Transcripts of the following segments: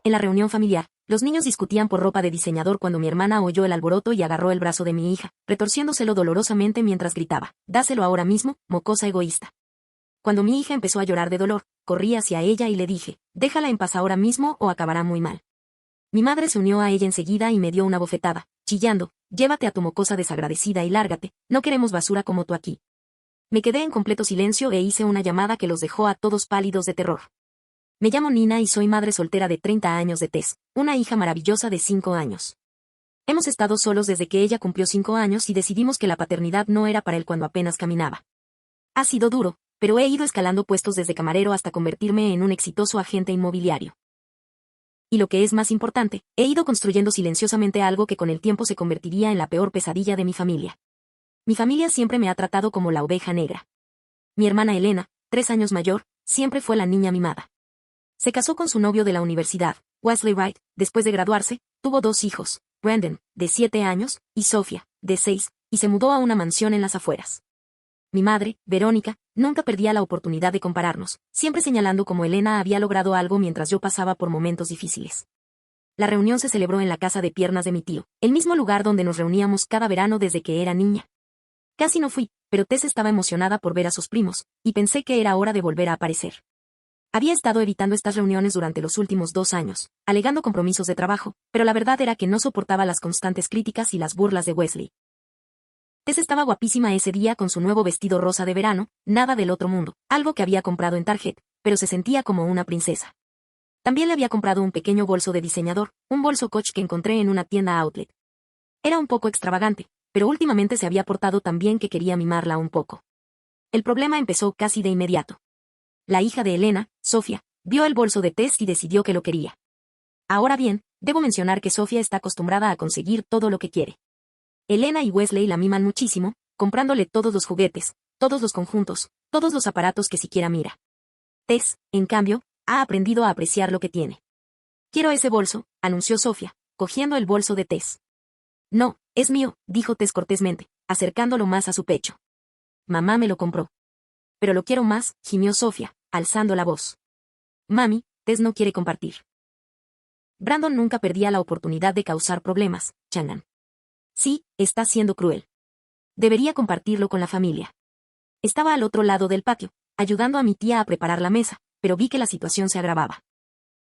En la reunión familiar, los niños discutían por ropa de diseñador cuando mi hermana oyó el alboroto y agarró el brazo de mi hija, retorciéndoselo dolorosamente mientras gritaba: «Dáselo ahora mismo, mocosa egoísta». Cuando mi hija empezó a llorar de dolor, corrí hacia ella y le dije: «Déjala en paz ahora mismo o acabará muy mal». Mi madre se unió a ella enseguida y me dio una bofetada, chillando: «Llévate a tu mocosa desagradecida y lárgate, no queremos basura como tú aquí». Me quedé en completo silencio e hice una llamada que los dejó a todos pálidos de terror. Me llamo Nina y soy madre soltera de 30 años de Tess, una hija maravillosa de 5 años. Hemos estado solos desde que ella cumplió 5 años y decidimos que la paternidad no era para él cuando apenas caminaba. Ha sido duro, pero he ido escalando puestos desde camarero hasta convertirme en un exitoso agente inmobiliario. Y lo que es más importante, he ido construyendo silenciosamente algo que con el tiempo se convertiría en la peor pesadilla de mi familia. Mi familia siempre me ha tratado como la oveja negra. Mi hermana Elena, 3 años mayor, siempre fue la niña mimada. Se casó con su novio de la universidad, Wesley Wright, después de graduarse, tuvo 2 hijos, Brandon, de 7 años, y Sophia, de 6, y se mudó a una mansión en las afueras. Mi madre, Verónica, nunca perdía la oportunidad de compararnos, siempre señalando cómo Elena había logrado algo mientras yo pasaba por momentos difíciles. La reunión se celebró en la casa de piernas de mi tío, el mismo lugar donde nos reuníamos cada verano desde que era niña. Casi no fui, pero Tess estaba emocionada por ver a sus primos, y pensé que era hora de volver a aparecer. Había estado evitando estas reuniones durante los últimos 2 años, alegando compromisos de trabajo, pero la verdad era que no soportaba las constantes críticas y las burlas de Wesley. Tess estaba guapísima ese día con su nuevo vestido rosa de verano, nada del otro mundo, algo que había comprado en Target, pero se sentía como una princesa. También le había comprado un pequeño bolso de diseñador, un bolso Coach que encontré en una tienda outlet. Era un poco extravagante, pero últimamente se había portado tan bien que quería mimarla un poco. El problema empezó casi de inmediato. La hija de Elena, Sophia, vio el bolso de Tess y decidió que lo quería. Ahora bien, debo mencionar que Sophia está acostumbrada a conseguir todo lo que quiere. Elena y Wesley la miman muchísimo, comprándole todos los juguetes, todos los conjuntos, todos los aparatos que siquiera mira. Tess, en cambio, ha aprendido a apreciar lo que tiene. «Quiero ese bolso», anunció Sophia, cogiendo el bolso de Tess. «No, es mío», dijo Tess cortésmente, acercándolo más a su pecho. «Mamá me lo compró». «Pero lo quiero más», gimió Sophia, alzando la voz. «Mami, Tess no quiere compartir». Brandon nunca perdía la oportunidad de causar problemas, Shannon. «Sí, está siendo cruel. Debería compartirlo con la familia». Estaba al otro lado del patio, ayudando a mi tía a preparar la mesa, pero vi que la situación se agravaba.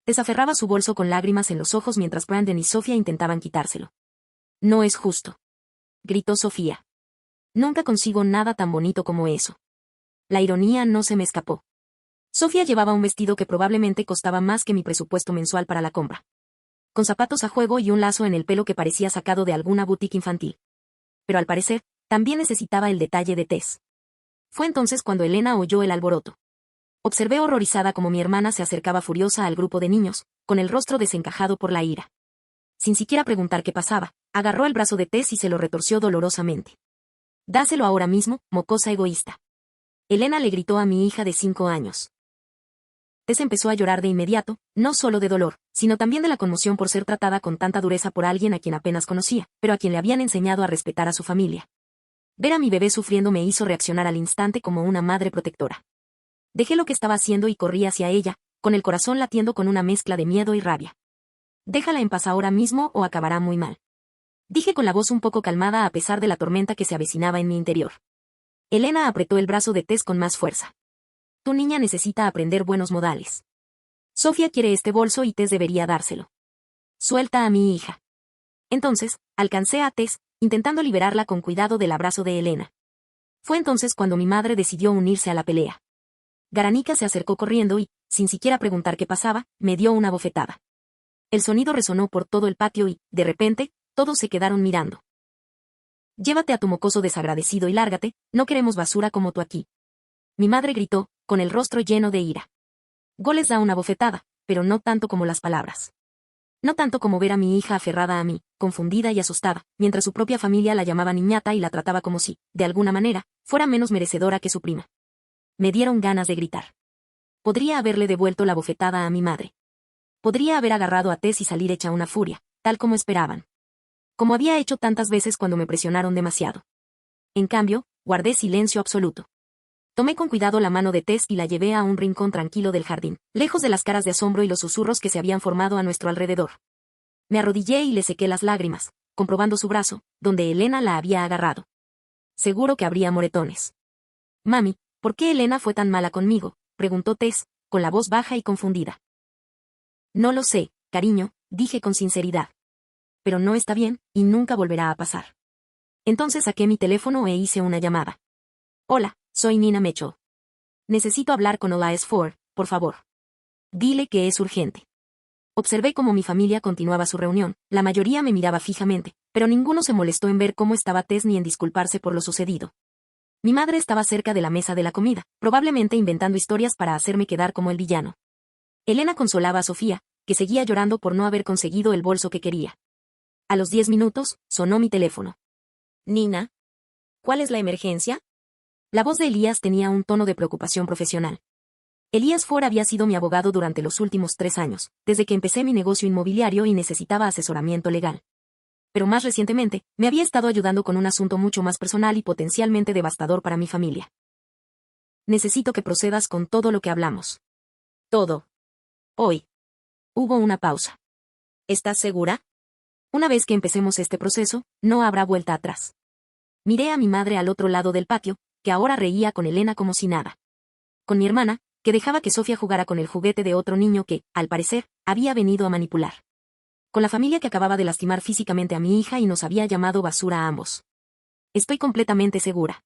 Tess aferraba su bolso con lágrimas en los ojos mientras Brandon y Sophia intentaban quitárselo. «No es justo», gritó Sofía. «Nunca consigo nada tan bonito como eso». La ironía no se me escapó. Sophia llevaba un vestido que probablemente costaba más que mi presupuesto mensual para la compra. Con zapatos a juego y un lazo en el pelo que parecía sacado de alguna boutique infantil. Pero al parecer, también necesitaba el detalle de Tess. Fue entonces cuando Elena oyó el alboroto. Observé horrorizada cómo mi hermana se acercaba furiosa al grupo de niños, con el rostro desencajado por la ira. Sin siquiera preguntar qué pasaba, agarró el brazo de Tess y se lo retorció dolorosamente. «Dáselo ahora mismo, mocosa egoísta». Elena le gritó a mi hija de 5 años. Tess empezó a llorar de inmediato, no solo de dolor, sino también de la conmoción por ser tratada con tanta dureza por alguien a quien apenas conocía, pero a quien le habían enseñado a respetar a su familia. Ver a mi bebé sufriendo me hizo reaccionar al instante como una madre protectora. Dejé lo que estaba haciendo y corrí hacia ella, con el corazón latiendo con una mezcla de miedo y rabia. «Déjala en paz ahora mismo o acabará muy mal», dije con la voz un poco calmada a pesar de la tormenta que se avecinaba en mi interior. Elena apretó el brazo de Tess con más fuerza. «Tu niña necesita aprender buenos modales. Sophia quiere este bolso y Tess debería dárselo. Suelta a mi hija». Entonces, alcancé a Tess, intentando liberarla con cuidado del abrazo de Elena. Fue entonces cuando mi madre decidió unirse a la pelea. Garanika se acercó corriendo y, sin siquiera preguntar qué pasaba, me dio una bofetada. El sonido resonó por todo el patio y, de repente, todos se quedaron mirando. «Llévate a tu mocoso desagradecido y lárgate, no queremos basura como tú aquí». Mi madre gritó, con el rostro lleno de ira. Les da una bofetada, pero no tanto como las palabras. No tanto como ver a mi hija aferrada a mí, confundida y asustada, mientras su propia familia la llamaba niñata y la trataba como si, de alguna manera, fuera menos merecedora que su prima. Me dieron ganas de gritar. Podría haberle devuelto la bofetada a mi madre. Podría haber agarrado a Tess y salir hecha una furia, tal como esperaban. Como había hecho tantas veces cuando me presionaron demasiado. En cambio, guardé silencio absoluto. Tomé con cuidado la mano de Tess y la llevé a un rincón tranquilo del jardín, lejos de las caras de asombro y los susurros que se habían formado a nuestro alrededor. Me arrodillé y le sequé las lágrimas, comprobando su brazo, donde Elena la había agarrado. Seguro que habría moretones. Mami, ¿por qué Elena fue tan mala conmigo?, preguntó Tess, con la voz baja y confundida. No lo sé, cariño, dije con sinceridad. Pero no está bien, y nunca volverá a pasar. Entonces saqué mi teléfono e hice una llamada. Hola, soy Nina Mitchell. Necesito hablar con Elias Ford, por favor. Dile que es urgente. Observé cómo mi familia continuaba su reunión, la mayoría me miraba fijamente, pero ninguno se molestó en ver cómo estaba Tess ni en disculparse por lo sucedido. Mi madre estaba cerca de la mesa de la comida, probablemente inventando historias para hacerme quedar como el villano. Elena consolaba a Sofía, que seguía llorando por no haber conseguido el bolso que quería. A los 10 minutos, sonó mi teléfono. Nina, ¿cuál es la emergencia? La voz de Elías tenía un tono de preocupación profesional. Elias Ford había sido mi abogado durante los últimos 3 años, desde que empecé mi negocio inmobiliario y necesitaba asesoramiento legal. Pero más recientemente, me había estado ayudando con un asunto mucho más personal y potencialmente devastador para mi familia. Necesito que procedas con todo lo que hablamos. Todo. Hoy. Hubo una pausa. ¿Estás segura? Una vez que empecemos este proceso, no habrá vuelta atrás. Miré a mi madre al otro lado del patio, que ahora reía con Elena como si nada. Con mi hermana, que dejaba que Sofía jugara con el juguete de otro niño que, al parecer, había venido a manipular. Con la familia que acababa de lastimar físicamente a mi hija y nos había llamado basura a ambos. Estoy completamente segura.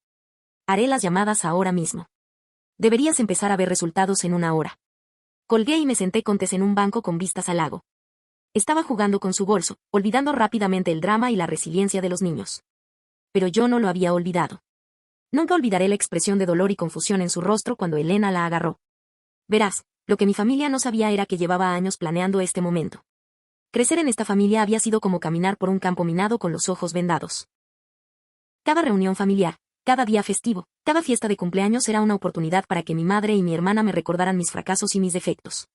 Haré las llamadas ahora mismo. Deberías empezar a ver resultados en 1 hora. Colgué y me senté con Tess en un banco con vistas al lago. Estaba jugando con su bolso, olvidando rápidamente el drama y la resiliencia de los niños. Pero yo no lo había olvidado. Nunca olvidaré la expresión de dolor y confusión en su rostro cuando Elena la agarró. Verás, lo que mi familia no sabía era que llevaba años planeando este momento. Crecer en esta familia había sido como caminar por un campo minado con los ojos vendados. Cada reunión familiar, cada día festivo, cada fiesta de cumpleaños era una oportunidad para que mi madre y mi hermana me recordaran mis fracasos y mis defectos.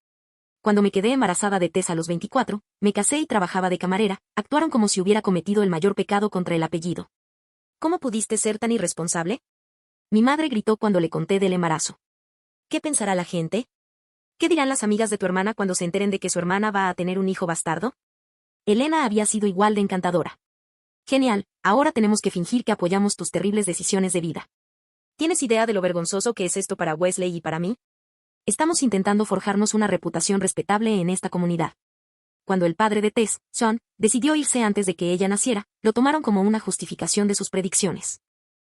Cuando me quedé embarazada de Tess a los 24, me casé y trabajaba de camarera, actuaron como si hubiera cometido el mayor pecado contra el apellido. ¿Cómo pudiste ser tan irresponsable? Mi madre gritó cuando le conté del embarazo. ¿Qué pensará la gente? ¿Qué dirán las amigas de tu hermana cuando se enteren de que su hermana va a tener un hijo bastardo? Elena había sido igual de encantadora. Genial, ahora tenemos que fingir que apoyamos tus terribles decisiones de vida. ¿Tienes idea de lo vergonzoso que es esto para Wesley y para mí? Estamos intentando forjarnos una reputación respetable en esta comunidad. Cuando el padre de Tess, Sean, decidió irse antes de que ella naciera, lo tomaron como una justificación de sus predicciones.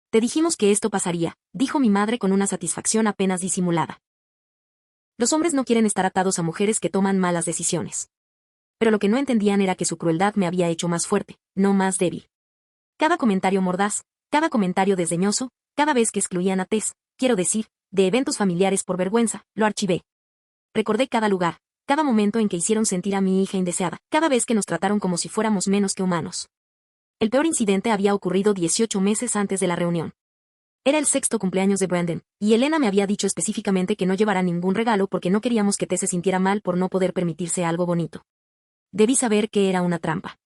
Te dijimos que esto pasaría, dijo mi madre con una satisfacción apenas disimulada. Los hombres no quieren estar atados a mujeres que toman malas decisiones. Pero lo que no entendían era que su crueldad me había hecho más fuerte, no más débil. Cada comentario mordaz, cada comentario desdeñoso, cada vez que excluían a Tess, quiero decir, de eventos familiares por vergüenza, lo archivé. Recordé cada lugar, cada momento en que hicieron sentir a mi hija indeseada, cada vez que nos trataron como si fuéramos menos que humanos. El peor incidente había ocurrido 18 meses antes de la reunión. Era el 6º cumpleaños de Brandon, y Elena me había dicho específicamente que no llevara ningún regalo porque no queríamos que Tess se sintiera mal por no poder permitirse algo bonito. Debí saber que era una trampa.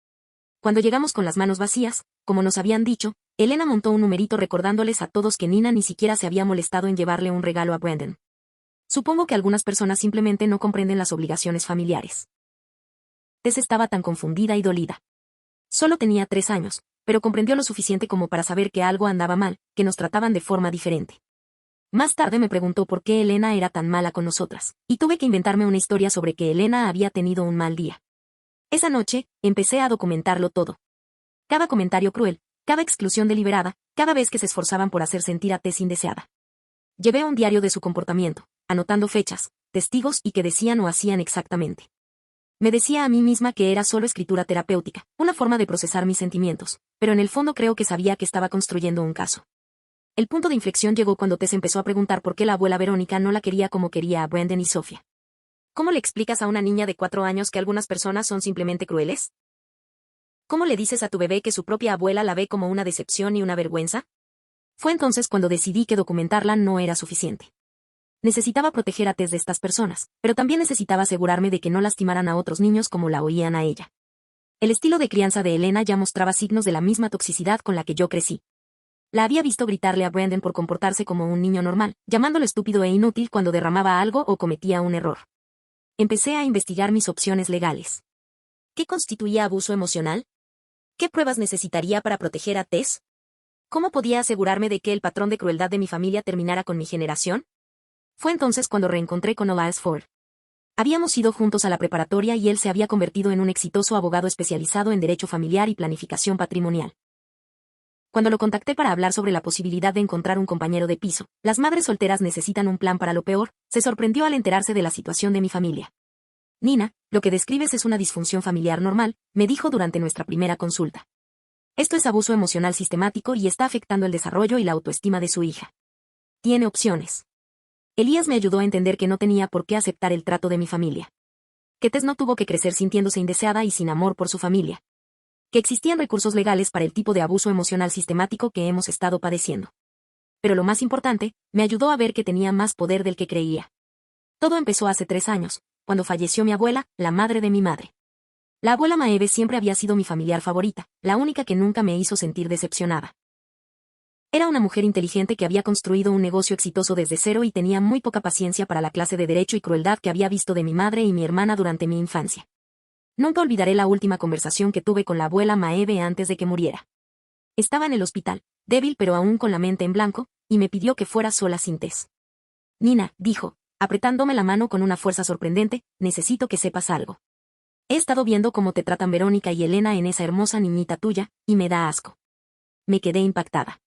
Cuando llegamos con las manos vacías, como nos habían dicho, Elena montó un numerito recordándoles a todos que Nina ni siquiera se había molestado en llevarle un regalo a Brandon. Supongo que algunas personas simplemente no comprenden las obligaciones familiares. Tess estaba tan confundida y dolida. Solo tenía 3 años, pero comprendió lo suficiente como para saber que algo andaba mal, que nos trataban de forma diferente. Más tarde me preguntó por qué Elena era tan mala con nosotras, y tuve que inventarme una historia sobre que Elena había tenido un mal día. Esa noche, empecé a documentarlo todo. Cada comentario cruel, cada exclusión deliberada, cada vez que se esforzaban por hacer sentir a Tess indeseada. Llevé un diario de su comportamiento, anotando fechas, testigos y qué decían o hacían exactamente. Me decía a mí misma que era solo escritura terapéutica, una forma de procesar mis sentimientos, pero en el fondo creo que sabía que estaba construyendo un caso. El punto de inflexión llegó cuando Tess empezó a preguntar por qué la abuela Verónica no la quería como quería a Brandon y Sofía. ¿Cómo le explicas a una niña de 4 años que algunas personas son simplemente crueles? ¿Cómo le dices a tu bebé que su propia abuela la ve como una decepción y una vergüenza? Fue entonces cuando decidí que documentarla no era suficiente. Necesitaba proteger a Tess de estas personas, pero también necesitaba asegurarme de que no lastimaran a otros niños como la oían a ella. El estilo de crianza de Elena ya mostraba signos de la misma toxicidad con la que yo crecí. La había visto gritarle a Brandon por comportarse como un niño normal, llamándolo estúpido e inútil cuando derramaba algo o cometía un error. Empecé a investigar mis opciones legales. ¿Qué constituía abuso emocional? ¿Qué pruebas necesitaría para proteger a Tess? ¿Cómo podía asegurarme de que el patrón de crueldad de mi familia terminara con mi generación? Fue entonces cuando reencontré con Elias Ford. Habíamos ido juntos a la preparatoria y él se había convertido en un exitoso abogado especializado en derecho familiar y planificación patrimonial. Cuando lo contacté para hablar sobre la posibilidad de encontrar un compañero de piso, las madres solteras necesitan un plan para lo peor, se sorprendió al enterarse de la situación de mi familia. Nina, lo que describes es una disfunción familiar normal, me dijo durante nuestra primera consulta. Esto es abuso emocional sistemático y está afectando el desarrollo y la autoestima de su hija. Tiene opciones. Elías me ayudó a entender que no tenía por qué aceptar el trato de mi familia. Que Tess no tuvo que crecer sintiéndose indeseada y sin amor por su familia. Que existían recursos legales para el tipo de abuso emocional sistemático que hemos estado padeciendo. Pero lo más importante, me ayudó a ver que tenía más poder del que creía. Todo empezó hace 3 años, cuando falleció mi abuela, la madre de mi madre. La abuela Maeve siempre había sido mi familiar favorita, la única que nunca me hizo sentir decepcionada. Era una mujer inteligente que había construido un negocio exitoso desde cero y tenía muy poca paciencia para la clase de derecho y crueldad que había visto de mi madre y mi hermana durante mi infancia. Nunca olvidaré la última conversación que tuve con la abuela Maeve antes de que muriera. Estaba en el hospital, débil pero aún con la mente en blanco, y me pidió que fuera sola sin Tess. Nina, dijo, apretándome la mano con una fuerza sorprendente, necesito que sepas algo. He estado viendo cómo te tratan Verónica y Elena en esa hermosa niñita tuya, y me da asco. Me quedé impactada.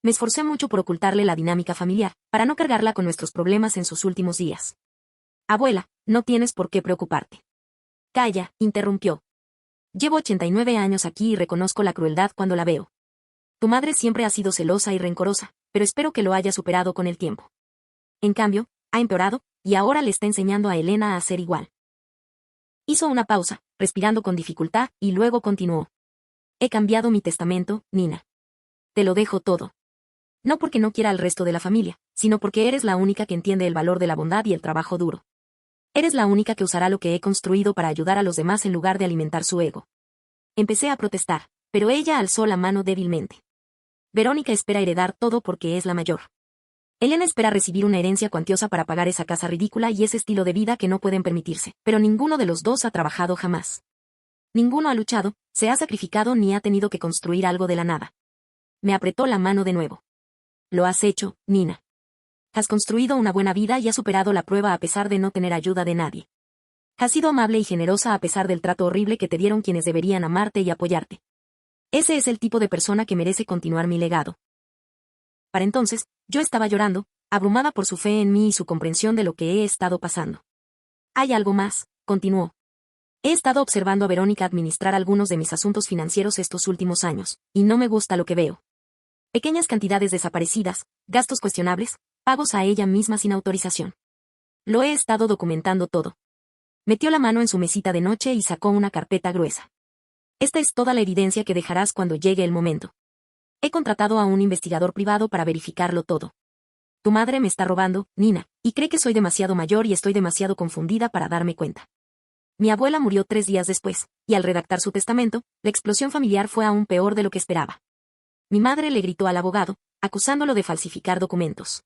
Me esforcé mucho por ocultarle la dinámica familiar, para no cargarla con nuestros problemas en sus últimos días. Abuela, no tienes por qué preocuparte. Calla, interrumpió. Llevo 89 años aquí y reconozco la crueldad cuando la veo. Tu madre siempre ha sido celosa y rencorosa, pero espero que lo haya superado con el tiempo. En cambio, ha empeorado, y ahora le está enseñando a Elena a hacer igual. Hizo una pausa, respirando con dificultad, y luego continuó. He cambiado mi testamento, Nina. Te lo dejo todo. No porque no quiera al resto de la familia, sino porque eres la única que entiende el valor de la bondad y el trabajo duro. Eres la única que usará lo que he construido para ayudar a los demás en lugar de alimentar su ego. Empecé a protestar, pero ella alzó la mano débilmente. Verónica espera heredar todo porque es la mayor. Elena espera recibir una herencia cuantiosa para pagar esa casa ridícula y ese estilo de vida que no pueden permitirse, pero ninguno de los dos ha trabajado jamás. Ninguno ha luchado, se ha sacrificado ni ha tenido que construir algo de la nada. Me apretó la mano de nuevo. Lo has hecho, Nina. Has construido una buena vida y has superado la prueba a pesar de no tener ayuda de nadie. Has sido amable y generosa a pesar del trato horrible que te dieron quienes deberían amarte y apoyarte. Ese es el tipo de persona que merece continuar mi legado. Para entonces, yo estaba llorando, abrumada por su fe en mí y su comprensión de lo que he estado pasando. Hay algo más, continuó. He estado observando a Verónica administrar algunos de mis asuntos financieros estos últimos años, y no me gusta lo que veo. Pequeñas cantidades desaparecidas, gastos cuestionables, pagos a ella misma sin autorización. Lo he estado documentando todo. Metió la mano en su mesita de noche y sacó una carpeta gruesa. Esta es toda la evidencia que dejarás cuando llegue el momento. He contratado a un investigador privado para verificarlo todo. Tu madre me está robando, Nina, y cree que soy demasiado mayor y estoy demasiado confundida para darme cuenta. Mi abuela murió 3 días después, y al redactar su testamento, la explosión familiar fue aún peor de lo que esperaba. Mi madre le gritó al abogado, acusándolo de falsificar documentos.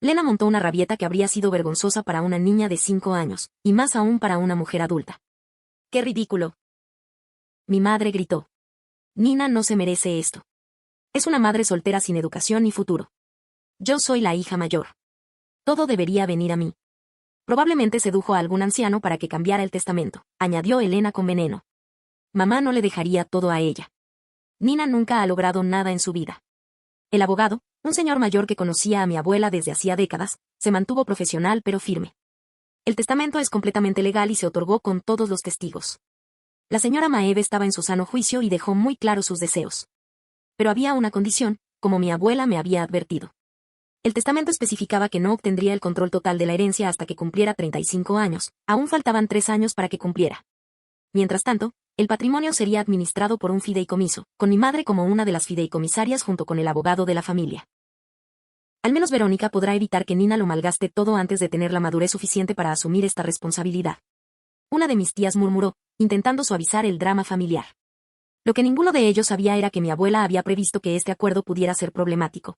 Lena montó una rabieta que habría sido vergonzosa para una niña de 5 años, y más aún para una mujer adulta. ¡Qué ridículo! Mi madre gritó. Nina no se merece esto. Es una madre soltera sin educación ni futuro. Yo soy la hija mayor. Todo debería venir a mí. Probablemente sedujo a algún anciano para que cambiara el testamento, añadió Elena con veneno. Mamá no le dejaría todo a ella. Nina nunca ha logrado nada en su vida. El abogado, un señor mayor que conocía a mi abuela desde hacía décadas, se mantuvo profesional pero firme. El testamento es completamente legal y se otorgó con todos los testigos. La señora Maeve estaba en su sano juicio y dejó muy claros sus deseos. Pero había una condición, como mi abuela me había advertido. El testamento especificaba que no obtendría el control total de la herencia hasta que cumpliera 35 años, aún faltaban 3 años para que cumpliera. Mientras tanto, el patrimonio sería administrado por un fideicomiso, con mi madre como una de las fideicomisarias junto con el abogado de la familia. Al menos Verónica podrá evitar que Nina lo malgaste todo antes de tener la madurez suficiente para asumir esta responsabilidad. Una de mis tías murmuró, intentando suavizar el drama familiar. Lo que ninguno de ellos sabía era que mi abuela había previsto que este acuerdo pudiera ser problemático.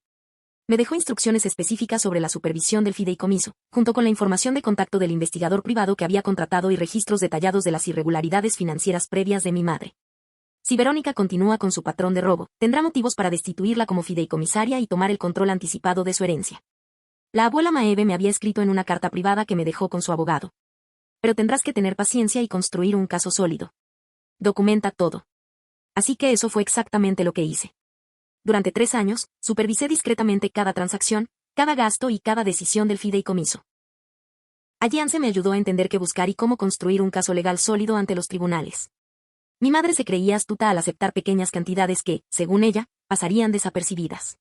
Me dejó instrucciones específicas sobre la supervisión del fideicomiso, junto con la información de contacto del investigador privado que había contratado y registros detallados de las irregularidades financieras previas de mi madre. Si Verónica continúa con su patrón de robo, tendrá motivos para destituirla como fideicomisaria y tomar el control anticipado de su herencia. La abuela Maeve me había escrito en una carta privada que me dejó con su abogado. Pero tendrás que tener paciencia y construir un caso sólido. Documenta todo. Así que eso fue exactamente lo que hice. Durante 3 años, supervisé discretamente cada transacción, cada gasto y cada decisión del fideicomiso. Alliance me ayudó a entender qué buscar y cómo construir un caso legal sólido ante los tribunales. Mi madre se creía astuta al aceptar pequeñas cantidades que, según ella, pasarían desapercibidas.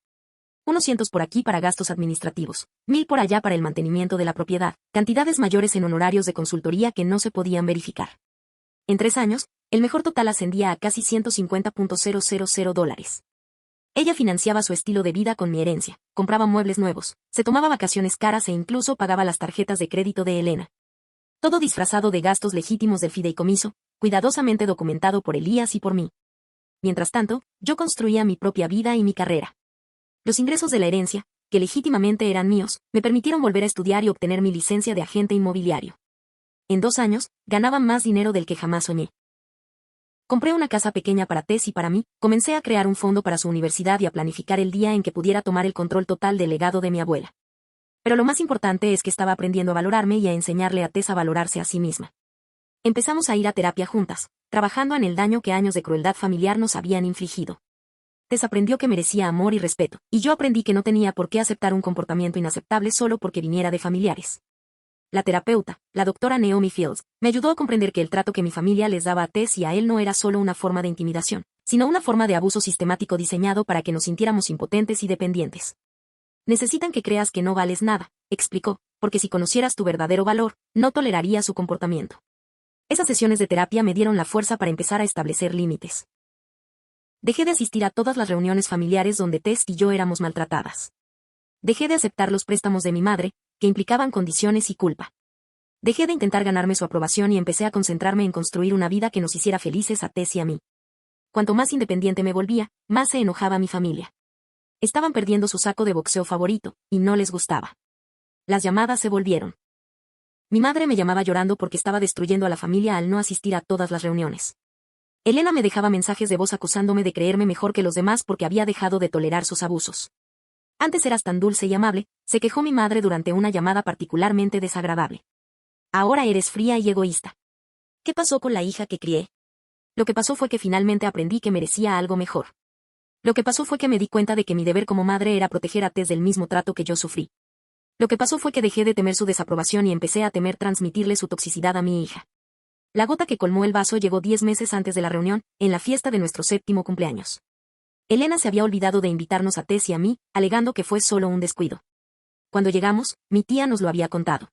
Unos cientos por aquí para gastos administrativos, 1000 por allá para el mantenimiento de la propiedad, cantidades mayores en honorarios de consultoría que no se podían verificar. En 3 años, el mejor total ascendía a casi $150,000. Ella financiaba su estilo de vida con mi herencia, compraba muebles nuevos, se tomaba vacaciones caras e incluso pagaba las tarjetas de crédito de Elena. Todo disfrazado de gastos legítimos del fideicomiso, cuidadosamente documentado por Elías y por mí. Mientras tanto, yo construía mi propia vida y mi carrera. Los ingresos de la herencia, que legítimamente eran míos, me permitieron volver a estudiar y obtener mi licencia de agente inmobiliario. En 2 años, ganaba más dinero del que jamás soñé. Compré una casa pequeña para Tess y para mí, comencé a crear un fondo para su universidad y a planificar el día en que pudiera tomar el control total del legado de mi abuela. Pero lo más importante es que estaba aprendiendo a valorarme y a enseñarle a Tess a valorarse a sí misma. Empezamos a ir a terapia juntas, trabajando en el daño que años de crueldad familiar nos habían infligido. Tess aprendió que merecía amor y respeto, y yo aprendí que no tenía por qué aceptar un comportamiento inaceptable solo porque viniera de familiares. La terapeuta, la doctora Naomi Fields, me ayudó a comprender que el trato que mi familia les daba a Tess y a él no era solo una forma de intimidación, sino una forma de abuso sistemático diseñado para que nos sintiéramos impotentes y dependientes. Necesitan que creas que no vales nada, explicó, porque si conocieras tu verdadero valor, no tolerarías su comportamiento. Esas sesiones de terapia me dieron la fuerza para empezar a establecer límites. Dejé de asistir a todas las reuniones familiares donde Tess y yo éramos maltratadas. Dejé de aceptar los préstamos de mi madre, que implicaban condiciones y culpa. Dejé de intentar ganarme su aprobación y empecé a concentrarme en construir una vida que nos hiciera felices a Tess y a mí. Cuanto más independiente me volvía, más se enojaba mi familia. Estaban perdiendo su saco de boxeo favorito, y no les gustaba. Las llamadas se volvieron. Mi madre me llamaba llorando porque estaba destruyendo a la familia al no asistir a todas las reuniones. Elena me dejaba mensajes de voz acusándome de creerme mejor que los demás porque había dejado de tolerar sus abusos. Antes eras tan dulce y amable, se quejó mi madre durante una llamada particularmente desagradable. Ahora eres fría y egoísta. ¿Qué pasó con la hija que crié? Lo que pasó fue que finalmente aprendí que merecía algo mejor. Lo que pasó fue que me di cuenta de que mi deber como madre era proteger a Tess del mismo trato que yo sufrí. Lo que pasó fue que dejé de temer su desaprobación y empecé a temer transmitirle su toxicidad a mi hija. La gota que colmó el vaso llegó 10 meses antes de la reunión, en la fiesta de nuestro 7º cumpleaños. Elena se había olvidado de invitarnos a Tess y a mí, alegando que fue solo un descuido. Cuando llegamos, mi tía nos lo había contado.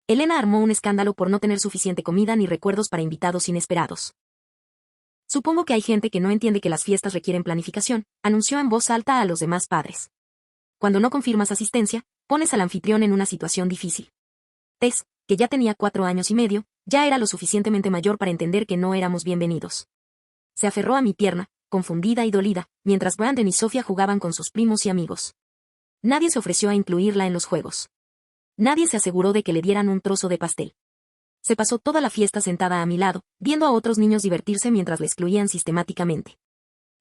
Elena armó un escándalo por no tener suficiente comida ni recuerdos para invitados inesperados. Supongo que hay gente que no entiende que las fiestas requieren planificación, anunció en voz alta a los demás padres. Cuando no confirmas asistencia, pones al anfitrión en una situación difícil. Tess, que ya tenía 4 años y medio, ya era lo suficientemente mayor para entender que no éramos bienvenidos. Se aferró a mi pierna, confundida y dolida, mientras Brandon y Sofía jugaban con sus primos y amigos. Nadie se ofreció a incluirla en los juegos. Nadie se aseguró de que le dieran un trozo de pastel. Se pasó toda la fiesta sentada a mi lado, viendo a otros niños divertirse mientras la excluían sistemáticamente.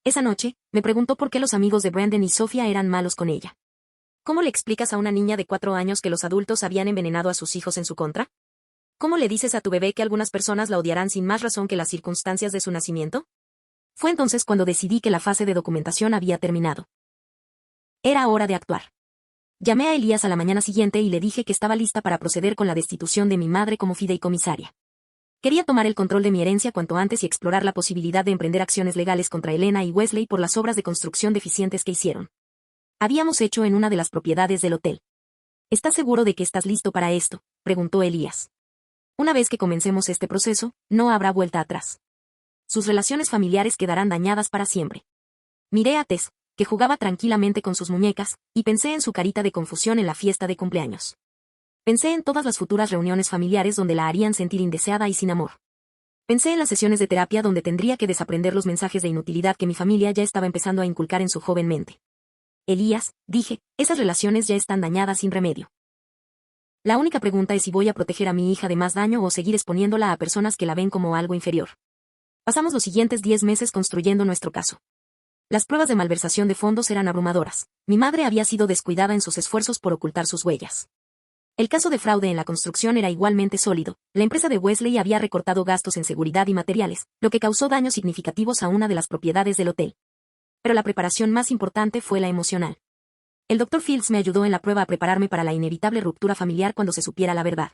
Esa noche, me preguntó por qué los amigos de Brandon y Sofía eran malos con ella. ¿Cómo le explicas a una niña de 4 años que los adultos habían envenenado a sus hijos en su contra? ¿Cómo le dices a tu bebé que algunas personas la odiarán sin más razón que las circunstancias de su nacimiento? Fue entonces cuando decidí que la fase de documentación había terminado. Era hora de actuar. Llamé a Elías a la mañana siguiente y le dije que estaba lista para proceder con la destitución de mi madre como fideicomisaria. Quería tomar el control de mi herencia cuanto antes y explorar la posibilidad de emprender acciones legales contra Elena y Wesley por las obras de construcción deficientes que hicieron. Habíamos hecho en una de las propiedades del hotel. ¿Estás seguro de que estás listo para esto?, preguntó Elías. Una vez que comencemos este proceso, no habrá vuelta atrás. Sus relaciones familiares quedarán dañadas para siempre. Miré a Tess, que jugaba tranquilamente con sus muñecas, y pensé en su carita de confusión en la fiesta de cumpleaños. Pensé en todas las futuras reuniones familiares donde la harían sentir indeseada y sin amor. Pensé en las sesiones de terapia donde tendría que desaprender los mensajes de inutilidad que mi familia ya estaba empezando a inculcar en su joven mente. Elías, dije, esas relaciones ya están dañadas sin remedio. La única pregunta es si voy a proteger a mi hija de más daño o seguir exponiéndola a personas que la ven como algo inferior. Pasamos los siguientes 10 meses construyendo nuestro caso. Las pruebas de malversación de fondos eran abrumadoras. Mi madre había sido descuidada en sus esfuerzos por ocultar sus huellas. El caso de fraude en la construcción era igualmente sólido. La empresa de Wesley había recortado gastos en seguridad y materiales, lo que causó daños significativos a una de las propiedades del hotel. Pero la preparación más importante fue la emocional. El Dr. Fields me ayudó en la prueba a prepararme para la inevitable ruptura familiar cuando se supiera la verdad.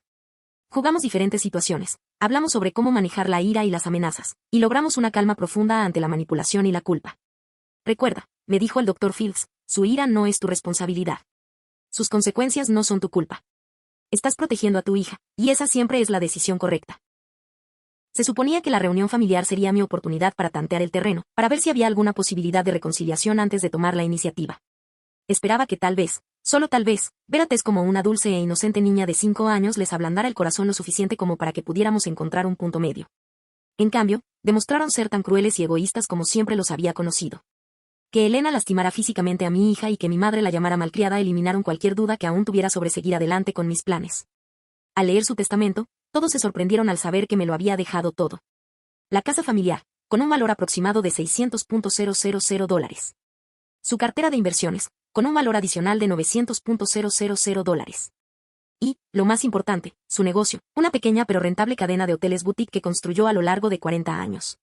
Jugamos diferentes situaciones, hablamos sobre cómo manejar la ira y las amenazas, y logramos una calma profunda ante la manipulación y la culpa. Recuerda, me dijo el Dr. Fields, su ira no es tu responsabilidad. Sus consecuencias no son tu culpa. Estás protegiendo a tu hija, y esa siempre es la decisión correcta. Se suponía que la reunión familiar sería mi oportunidad para tantear el terreno, para ver si había alguna posibilidad de reconciliación antes de tomar la iniciativa. Esperaba que tal vez, solo tal vez, ver a Tess como una dulce e inocente niña de 5 años les ablandara el corazón lo suficiente como para que pudiéramos encontrar un punto medio. En cambio, demostraron ser tan crueles y egoístas como siempre los había conocido. Que Elena lastimara físicamente a mi hija y que mi madre la llamara malcriada eliminaron cualquier duda que aún tuviera sobre seguir adelante con mis planes. Al leer su testamento, todos se sorprendieron al saber que me lo había dejado todo. La casa familiar, con un valor aproximado de $600,000. Su cartera de inversiones, con un valor adicional de $900,000. Y, lo más importante, su negocio, una pequeña pero rentable cadena de hoteles boutique que construyó a lo largo de 40 años.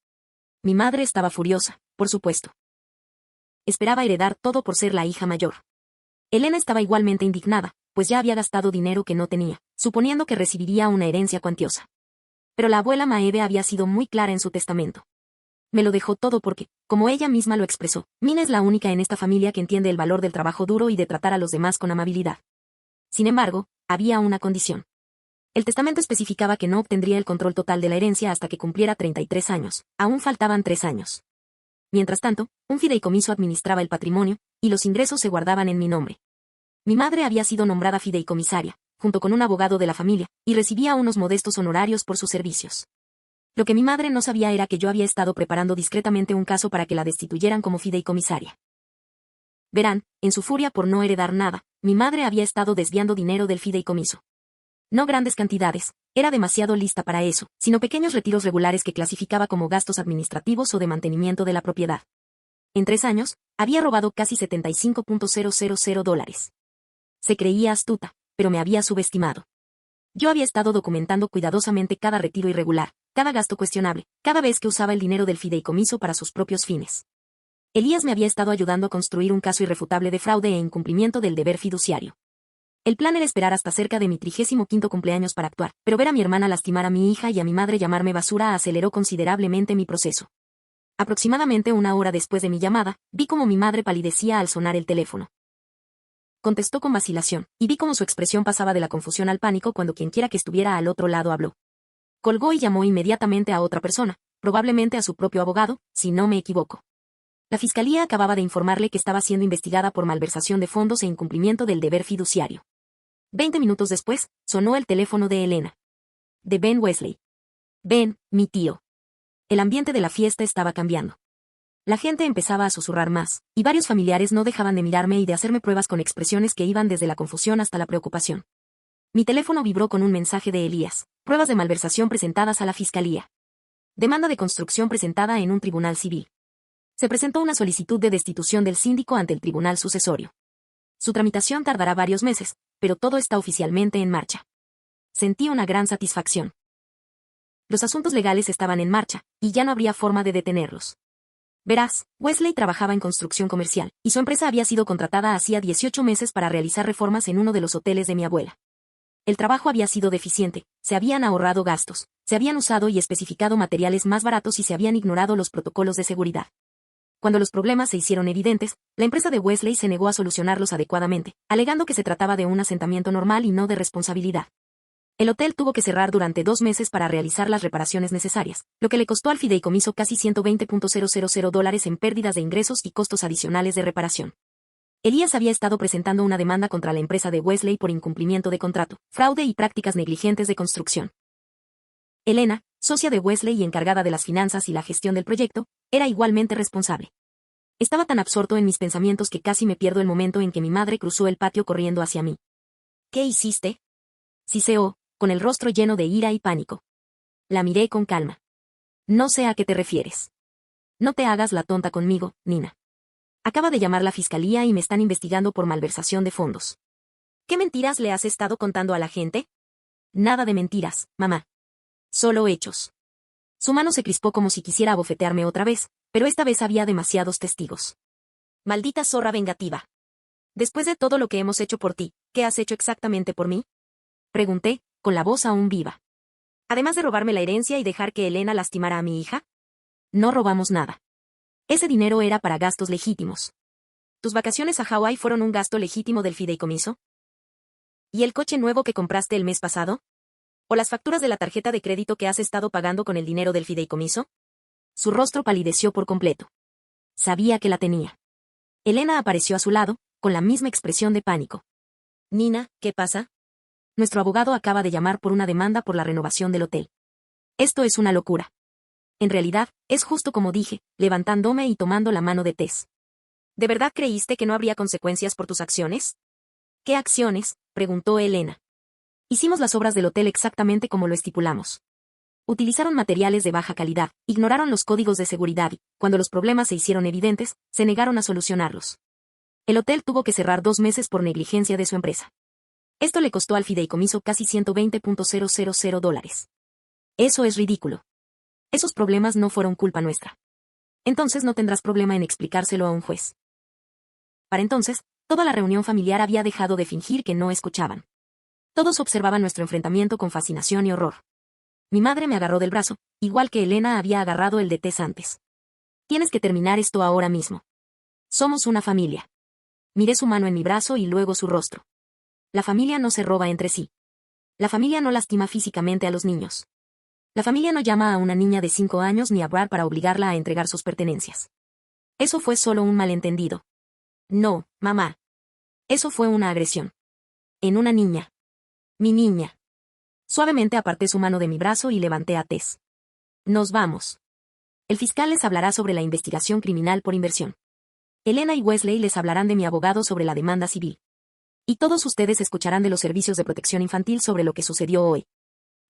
Mi madre estaba furiosa, por supuesto. Esperaba heredar todo por ser la hija mayor. Elena estaba igualmente indignada, pues ya había gastado dinero que no tenía, suponiendo que recibiría una herencia cuantiosa. Pero la abuela Maeve había sido muy clara en su testamento. Me lo dejó todo porque, como ella misma lo expresó, Mina es la única en esta familia que entiende el valor del trabajo duro y de tratar a los demás con amabilidad. Sin embargo, había una condición. El testamento especificaba que no obtendría el control total de la herencia hasta que cumpliera 33 años, aún faltaban 3 años. Mientras tanto, un fideicomiso administraba el patrimonio, y los ingresos se guardaban en mi nombre. Mi madre había sido nombrada fideicomisaria, junto con un abogado de la familia, y recibía unos modestos honorarios por sus servicios. Lo que mi madre no sabía era que yo había estado preparando discretamente un caso para que la destituyeran como fideicomisaria. Verán, en su furia por no heredar nada, mi madre había estado desviando dinero del fideicomiso. No grandes cantidades, era demasiado lista para eso, sino pequeños retiros regulares que clasificaba como gastos administrativos o de mantenimiento de la propiedad. En 3 años, había robado casi $75,000. Se creía astuta, pero me había subestimado. Yo había estado documentando cuidadosamente cada retiro irregular, cada gasto cuestionable, cada vez que usaba el dinero del fideicomiso para sus propios fines. Elías me había estado ayudando a construir un caso irrefutable de fraude e incumplimiento del deber fiduciario. El plan era esperar hasta cerca de mi 35º cumpleaños para actuar, pero ver a mi hermana lastimar a mi hija y a mi madre llamarme basura aceleró considerablemente mi proceso. Aproximadamente 1 hora después de mi llamada, vi cómo mi madre palidecía al sonar el teléfono. Contestó con vacilación, y vi cómo su expresión pasaba de la confusión al pánico cuando quienquiera que estuviera al otro lado habló. Colgó y llamó inmediatamente a otra persona, probablemente a su propio abogado, si no me equivoco. La fiscalía acababa de informarle que estaba siendo investigada por malversación de fondos e incumplimiento del deber fiduciario. 20 minutos después, sonó el teléfono de Elena. De Ben Wesley. Ben, mi tío. El ambiente de la fiesta estaba cambiando. La gente empezaba a susurrar más, y varios familiares no dejaban de mirarme y de hacerme pruebas con expresiones que iban desde la confusión hasta la preocupación. Mi teléfono vibró con un mensaje de Elías. Pruebas de malversación presentadas a la fiscalía. Demanda de construcción presentada en un tribunal civil. Se presentó una solicitud de destitución del síndico ante el tribunal sucesorio. Su tramitación tardará varios meses, pero todo está oficialmente en marcha. Sentí una gran satisfacción. Los asuntos legales estaban en marcha, y ya no habría forma de detenerlos. Verás, Wesley trabajaba en construcción comercial, y su empresa había sido contratada hacía 18 meses para realizar reformas en uno de los hoteles de mi abuela. El trabajo había sido deficiente, se habían ahorrado gastos, se habían usado y especificado materiales más baratos y se habían ignorado los protocolos de seguridad. Cuando los problemas se hicieron evidentes, la empresa de Wesley se negó a solucionarlos adecuadamente, alegando que se trataba de un asentamiento normal y no de responsabilidad. El hotel tuvo que cerrar durante 2 meses para realizar las reparaciones necesarias, lo que le costó al fideicomiso casi $120,000 en pérdidas de ingresos y costos adicionales de reparación. Elías había estado presentando una demanda contra la empresa de Wesley por incumplimiento de contrato, fraude y prácticas negligentes de construcción. Elena, socia de Wesley y encargada de las finanzas y la gestión del proyecto, era igualmente responsable. Estaba tan absorto en mis pensamientos que casi me pierdo el momento en que mi madre cruzó el patio corriendo hacia mí. ¿Qué hiciste? Siseó, con el rostro lleno de ira y pánico. La miré con calma. No sé a qué te refieres. No te hagas la tonta conmigo, Nina. Acaba de llamar la fiscalía y me están investigando por malversación de fondos. ¿Qué mentiras le has estado contando a la gente? Nada de mentiras, mamá. Solo hechos. Su mano se crispó como si quisiera abofetearme otra vez, pero esta vez había demasiados testigos. Maldita zorra vengativa. Después de todo lo que hemos hecho por ti, ¿qué has hecho exactamente por mí? Pregunté, con la voz aún viva. Además de robarme la herencia y dejar que Elena lastimara a mi hija. No robamos nada. Ese dinero era para gastos legítimos. ¿Tus vacaciones a Hawái fueron un gasto legítimo del fideicomiso? ¿Y el coche nuevo que compraste el mes pasado? ¿O las facturas de la tarjeta de crédito que has estado pagando con el dinero del fideicomiso? Su rostro palideció por completo. Sabía que la tenía. Elena apareció a su lado, con la misma expresión de pánico. Nina, ¿qué pasa? Nuestro abogado acaba de llamar por una demanda por la renovación del hotel. Esto es una locura. En realidad, es justo como dije, levantándome y tomando la mano de Tess. ¿De verdad creíste que no habría consecuencias por tus acciones? ¿Qué acciones?, preguntó Elena. Hicimos las obras del hotel exactamente como lo estipulamos. Utilizaron materiales de baja calidad, ignoraron los códigos de seguridad y, cuando los problemas se hicieron evidentes, se negaron a solucionarlos. El hotel tuvo que cerrar 2 meses por negligencia de su empresa. Esto le costó al fideicomiso casi $120,000. Eso es ridículo. Esos problemas no fueron culpa nuestra. Entonces no tendrás problema en explicárselo a un juez. Para entonces, toda la reunión familiar había dejado de fingir que no escuchaban. Todos observaban nuestro enfrentamiento con fascinación y horror. Mi madre me agarró del brazo, igual que Elena había agarrado el de Tess antes. Tienes que terminar esto ahora mismo. Somos una familia. Miré su mano en mi brazo y luego su rostro. La familia no se roba entre sí. La familia no lastima físicamente a los niños. La familia no llama a una niña de 5 años ni a Brad para obligarla a entregar sus pertenencias. Eso fue solo un malentendido. No, mamá. Eso fue una agresión. En una niña. Mi niña. Suavemente aparté su mano de mi brazo y levanté a Tess. Nos vamos. El fiscal les hablará sobre la investigación criminal por inversión. Elena y Wesley les hablarán de mi abogado sobre la demanda civil. Y todos ustedes escucharán de los servicios de protección infantil sobre lo que sucedió hoy.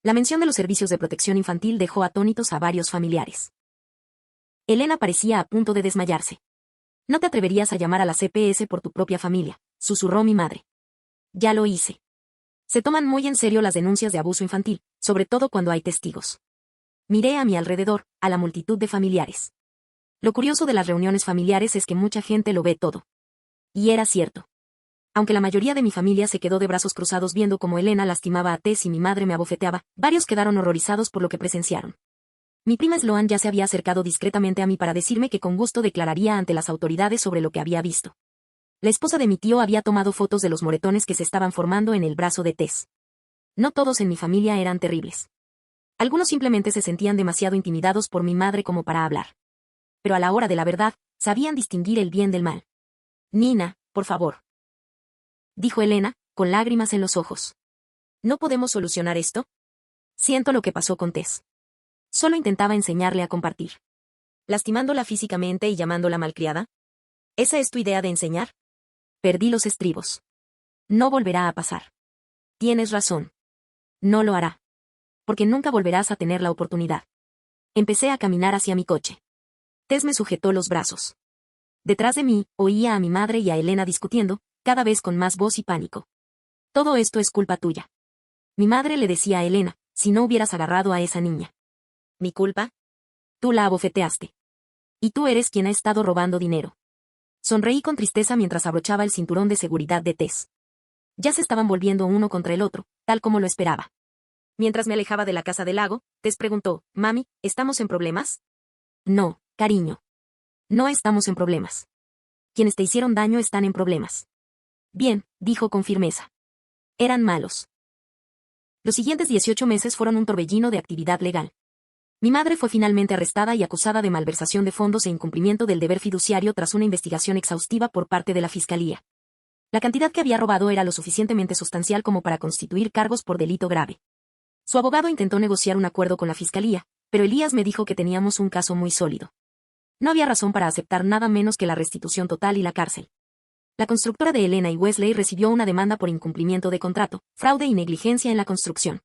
La mención de los servicios de protección infantil dejó atónitos a varios familiares. Elena parecía a punto de desmayarse. No te atreverías a llamar a la CPS por tu propia familia, susurró mi madre. Ya lo hice. Se toman muy en serio las denuncias de abuso infantil, sobre todo cuando hay testigos. Miré a mi alrededor, a la multitud de familiares. Lo curioso de las reuniones familiares es que mucha gente lo ve todo. Y era cierto. Aunque la mayoría de mi familia se quedó de brazos cruzados viendo cómo Elena lastimaba a Tess y mi madre me abofeteaba, varios quedaron horrorizados por lo que presenciaron. Mi prima Sloan ya se había acercado discretamente a mí para decirme que con gusto declararía ante las autoridades sobre lo que había visto. La esposa de mi tío había tomado fotos de los moretones que se estaban formando en el brazo de Tess. No todos en mi familia eran terribles. Algunos simplemente se sentían demasiado intimidados por mi madre como para hablar. Pero a la hora de la verdad, sabían distinguir el bien del mal. Nina, por favor. Dijo Elena, con lágrimas en los ojos. ¿No podemos solucionar esto? Siento lo que pasó con Tess. Solo intentaba enseñarle a compartir. ¿Lastimándola físicamente y llamándola malcriada? ¿Esa es tu idea de enseñar? Perdí los estribos. No volverá a pasar. Tienes razón. No lo hará. Porque nunca volverás a tener la oportunidad. Empecé a caminar hacia mi coche. Tess me sujetó los brazos. Detrás de mí, oía a mi madre y a Elena discutiendo, cada vez con más voz y pánico. Todo esto es culpa tuya. Mi madre le decía a Elena, si no hubieras agarrado a esa niña. ¿Mi culpa? Tú la abofeteaste. Y tú eres quien ha estado robando dinero. Sonreí con tristeza mientras abrochaba el cinturón de seguridad de Tess. Ya se estaban volviendo uno contra el otro, tal como lo esperaba. Mientras me alejaba de la casa del lago, Tess preguntó, «Mami, ¿estamos en problemas?» No, cariño. No estamos en problemas. Quienes te hicieron daño están en problemas. Bien, dijo con firmeza. Eran malos. Los siguientes 18 meses fueron un torbellino de actividad legal. Mi madre fue finalmente arrestada y acusada de malversación de fondos e incumplimiento del deber fiduciario tras una investigación exhaustiva por parte de la Fiscalía. La cantidad que había robado era lo suficientemente sustancial como para constituir cargos por delito grave. Su abogado intentó negociar un acuerdo con la fiscalía, pero Elías me dijo que teníamos un caso muy sólido. No había razón para aceptar nada menos que la restitución total y la cárcel. La constructora de Elena y Wesley recibió una demanda por incumplimiento de contrato, fraude y negligencia en la construcción.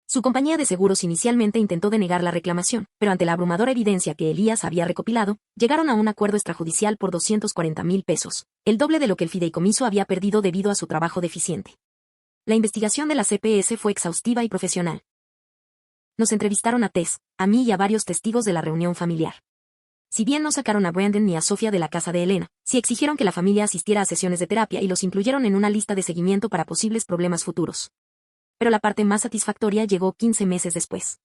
Su compañía de seguros inicialmente intentó denegar la reclamación, pero ante la abrumadora evidencia que Elías había recopilado, llegaron a un acuerdo extrajudicial por 240,000 pesos, el doble de lo que el fideicomiso había perdido debido a su trabajo deficiente. La investigación de la CPS fue exhaustiva y profesional. Nos entrevistaron a Tess, a mí y a varios testigos de la reunión familiar. Si bien no sacaron a Brandon ni a Sofía de la casa de Elena, sí exigieron que la familia asistiera a sesiones de terapia y los incluyeron en una lista de seguimiento para posibles problemas futuros. Pero la parte más satisfactoria llegó 15 meses después.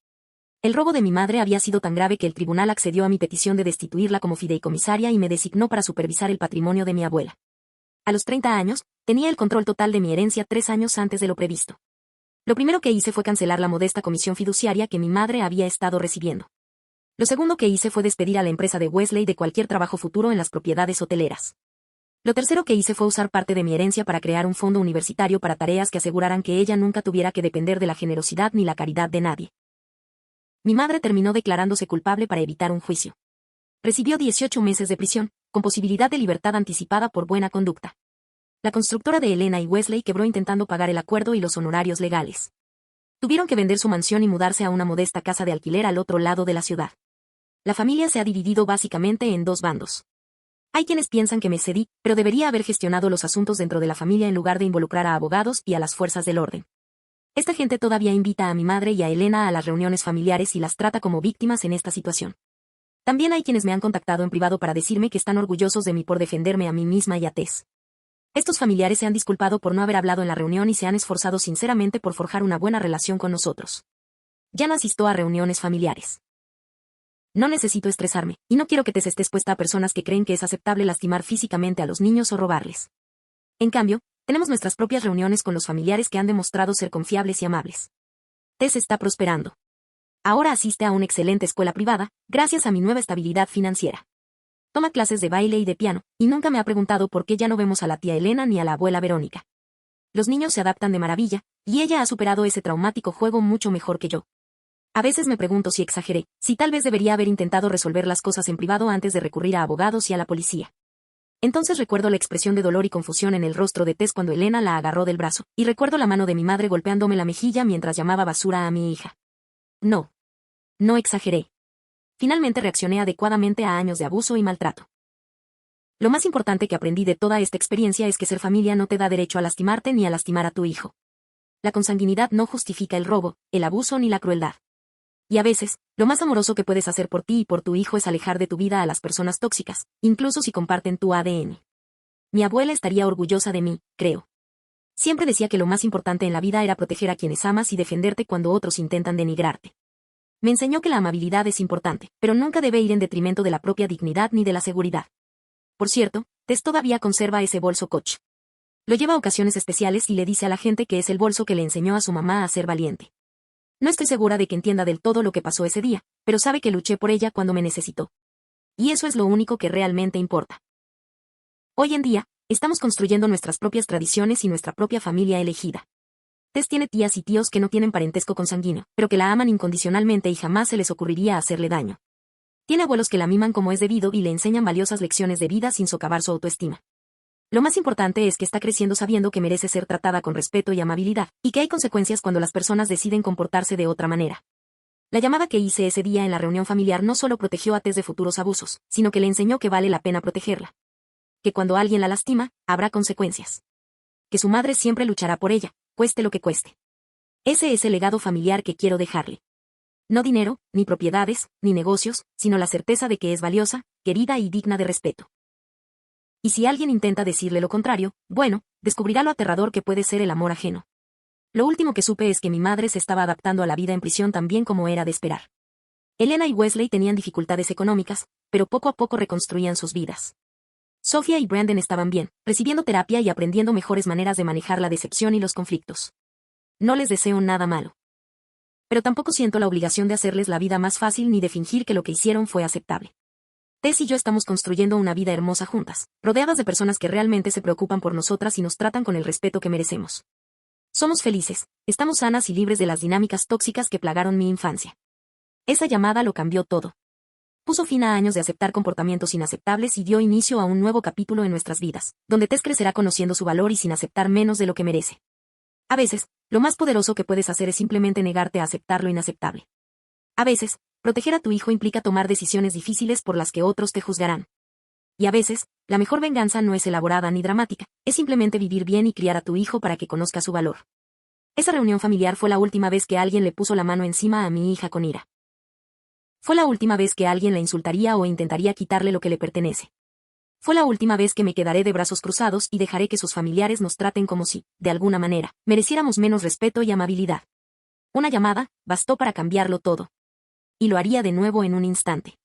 El robo de mi madre había sido tan grave que el tribunal accedió a mi petición de destituirla como fideicomisaria y me designó para supervisar el patrimonio de mi abuela. A los 30 años, tenía el control total de mi herencia 3 años antes de lo previsto. Lo primero que hice fue cancelar la modesta comisión fiduciaria que mi madre había estado recibiendo. Lo segundo que hice fue despedir a la empresa de Wesley de cualquier trabajo futuro en las propiedades hoteleras. Lo tercero que hice fue usar parte de mi herencia para crear un fondo universitario para tareas que aseguraran que ella nunca tuviera que depender de la generosidad ni la caridad de nadie. Mi madre terminó declarándose culpable para evitar un juicio. Recibió 18 meses de prisión, con posibilidad de libertad anticipada por buena conducta. La constructora de Elena y Wesley quebró intentando pagar el acuerdo y los honorarios legales. Tuvieron que vender su mansión y mudarse a una modesta casa de alquiler al otro lado de la ciudad. La familia se ha dividido básicamente en 2 bandos. Hay quienes piensan que me cedí, pero debería haber gestionado los asuntos dentro de la familia en lugar de involucrar a abogados y a las fuerzas del orden. Esta gente todavía invita a mi madre y a Elena a las reuniones familiares y las trata como víctimas en esta situación. También hay quienes me han contactado en privado para decirme que están orgullosos de mí por defenderme a mí misma y a Tess. Estos familiares se han disculpado por no haber hablado en la reunión y se han esforzado sinceramente por forjar una buena relación con nosotros. Ya no asisto a reuniones familiares. No necesito estresarme, y no quiero que Tess esté expuesta a personas que creen que es aceptable lastimar físicamente a los niños o robarles. En cambio, tenemos nuestras propias reuniones con los familiares que han demostrado ser confiables y amables. Tess está prosperando. Ahora asiste a una excelente escuela privada, gracias a mi nueva estabilidad financiera. Toma clases de baile y de piano, y nunca me ha preguntado por qué ya no vemos a la tía Elena ni a la abuela Verónica. Los niños se adaptan de maravilla, y ella ha superado ese traumático juego mucho mejor que yo. A veces me pregunto si exageré, si tal vez debería haber intentado resolver las cosas en privado antes de recurrir a abogados y a la policía. Entonces recuerdo la expresión de dolor y confusión en el rostro de Tess cuando Elena la agarró del brazo, y recuerdo la mano de mi madre golpeándome la mejilla mientras llamaba basura a mi hija. No. No exageré. Finalmente reaccioné adecuadamente a años de abuso y maltrato. Lo más importante que aprendí de toda esta experiencia es que ser familia no te da derecho a lastimarte ni a lastimar a tu hijo. La consanguinidad no justifica el robo, el abuso ni la crueldad. Y a veces, lo más amoroso que puedes hacer por ti y por tu hijo es alejar de tu vida a las personas tóxicas, incluso si comparten tu ADN. Mi abuela estaría orgullosa de mí, creo. Siempre decía que lo más importante en la vida era proteger a quienes amas y defenderte cuando otros intentan denigrarte. Me enseñó que la amabilidad es importante, pero nunca debe ir en detrimento de la propia dignidad ni de la seguridad. Por cierto, Tess todavía conserva ese bolso Coach. Lo lleva a ocasiones especiales y le dice a la gente que es el bolso que le enseñó a su mamá a ser valiente. No estoy segura de que entienda del todo lo que pasó ese día, pero sabe que luché por ella cuando me necesitó. Y eso es lo único que realmente importa. Hoy en día, estamos construyendo nuestras propias tradiciones y nuestra propia familia elegida. Tess tiene tías y tíos que no tienen parentesco consanguíneo, pero que la aman incondicionalmente y jamás se les ocurriría hacerle daño. Tiene abuelos que la miman como es debido y le enseñan valiosas lecciones de vida sin socavar su autoestima. Lo más importante es que está creciendo sabiendo que merece ser tratada con respeto y amabilidad, y que hay consecuencias cuando las personas deciden comportarse de otra manera. La llamada que hice ese día en la reunión familiar no solo protegió a Tess de futuros abusos, sino que le enseñó que vale la pena protegerla. Que cuando alguien la lastima, habrá consecuencias. Que su madre siempre luchará por ella, cueste lo que cueste. Ese es el legado familiar que quiero dejarle. No dinero, ni propiedades, ni negocios, sino la certeza de que es valiosa, querida y digna de respeto. Y si alguien intenta decirle lo contrario, bueno, descubrirá lo aterrador que puede ser el amor ajeno. Lo último que supe es que mi madre se estaba adaptando a la vida en prisión tan bien como era de esperar. Elena y Wesley tenían dificultades económicas, pero poco a poco reconstruían sus vidas. Sofía y Brandon estaban bien, recibiendo terapia y aprendiendo mejores maneras de manejar la decepción y los conflictos. No les deseo nada malo. Pero tampoco siento la obligación de hacerles la vida más fácil ni de fingir que lo que hicieron fue aceptable. Tess y yo estamos construyendo una vida hermosa juntas, rodeadas de personas que realmente se preocupan por nosotras y nos tratan con el respeto que merecemos. Somos felices, estamos sanas y libres de las dinámicas tóxicas que plagaron mi infancia. Esa llamada lo cambió todo. Puso fin a años de aceptar comportamientos inaceptables y dio inicio a un nuevo capítulo en nuestras vidas, donde Tess crecerá conociendo su valor y sin aceptar menos de lo que merece. A veces, lo más poderoso que puedes hacer es simplemente negarte a aceptar lo inaceptable. A veces, proteger a tu hijo implica tomar decisiones difíciles por las que otros te juzgarán. Y a veces, la mejor venganza no es elaborada ni dramática, es simplemente vivir bien y criar a tu hijo para que conozca su valor. Esa reunión familiar fue la última vez que alguien le puso la mano encima a mi hija con ira. Fue la última vez que alguien la insultaría o intentaría quitarle lo que le pertenece. Fue la última vez que me quedaré de brazos cruzados y dejaré que sus familiares nos traten como si, de alguna manera, mereciéramos menos respeto y amabilidad. Una llamada bastó para cambiarlo todo. Y lo haría de nuevo en un instante.